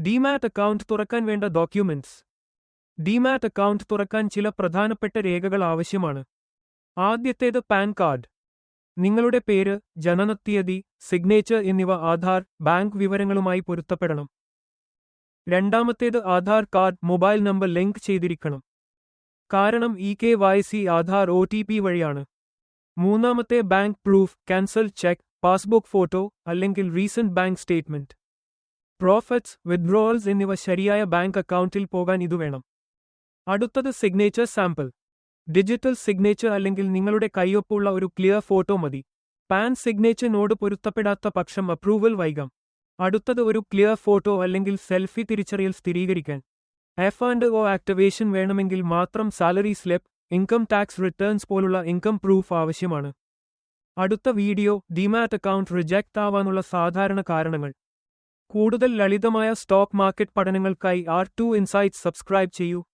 Demat account തുറക്കാൻ വേണ്ട documents. Demat account തുറക്കാൻ ചില പ്രധാനപ്പെട്ട രേഖകൾ ആവശ്യമാണ്. ആദ്യത്തേത് പാൻ കാർഡ്. നിങ്ങളുടെ പേര്, ജനനത്തീയതി, സിഗ്നേച്ചർ എന്നിവ ആധാർ, ബാങ്ക് വിവരങ്ങളുമായി പൊരുത്തപ്പെടണം. രണ്ടാമത്തേത് Aadhaar card mobile number link ചെയ്തിരിക്കണം. കാരണം KYC ആധാർ OTP വഴിയാണ്. മൂന്നാമത്തെ bank proof, cancel check, passbook photo അല്ലെങ്കിൽ റീസെന്റ് ബാങ്ക് സ്റ്റേറ്റ്മെന്റ്. പ്രോഫിറ്റ്സ്, വിത്ഡ്രോവൽസ് എന്നിവ ശരിയായ ബാങ്ക് അക്കൗണ്ടിൽ പോകാൻ ഇതുവേണം. അടുത്തത് സിഗ്നേച്ചർ സാമ്പിൾ. ഡിജിറ്റൽ സിഗ്നേച്ചർ അല്ലെങ്കിൽ നിങ്ങളുടെ കയ്യൊപ്പുള്ള ഒരു ക്ലിയർ ഫോട്ടോ മതി. പാൻ സിഗ്നേച്ചറിനോട് പൊരുത്തപ്പെടാത്ത പക്ഷം അപ്രൂവൽ വൈകാം. അടുത്തത് ഒരു ക്ലിയർ ഫോട്ടോ അല്ലെങ്കിൽ സെൽഫി തിരിച്ചറിയൽ സ്ഥിരീകരിക്കാൻ. F&O ആക്ടിവേഷൻ വേണമെങ്കിൽ മാത്രം salary slip, income tax returns പോലുള്ള ഇൻകം പ്രൂഫ് ആവശ്യമാണ്. അടുത്ത വീഡിയോ ഡിമാറ്റ് അക്കൗണ്ട് റിജക്റ്റ് ആവാനുള്ള സാധാരണ കാരണങ്ങൾ. കൂടുതൽ ലളിതമായ സ്റ്റോക്ക് മാർക്കറ്റ് പഠനങ്ങൾക്കായി R2 ഇൻസൈറ്റ്സ് സബ്സ്ക്രൈബ് ചെയ്യൂ.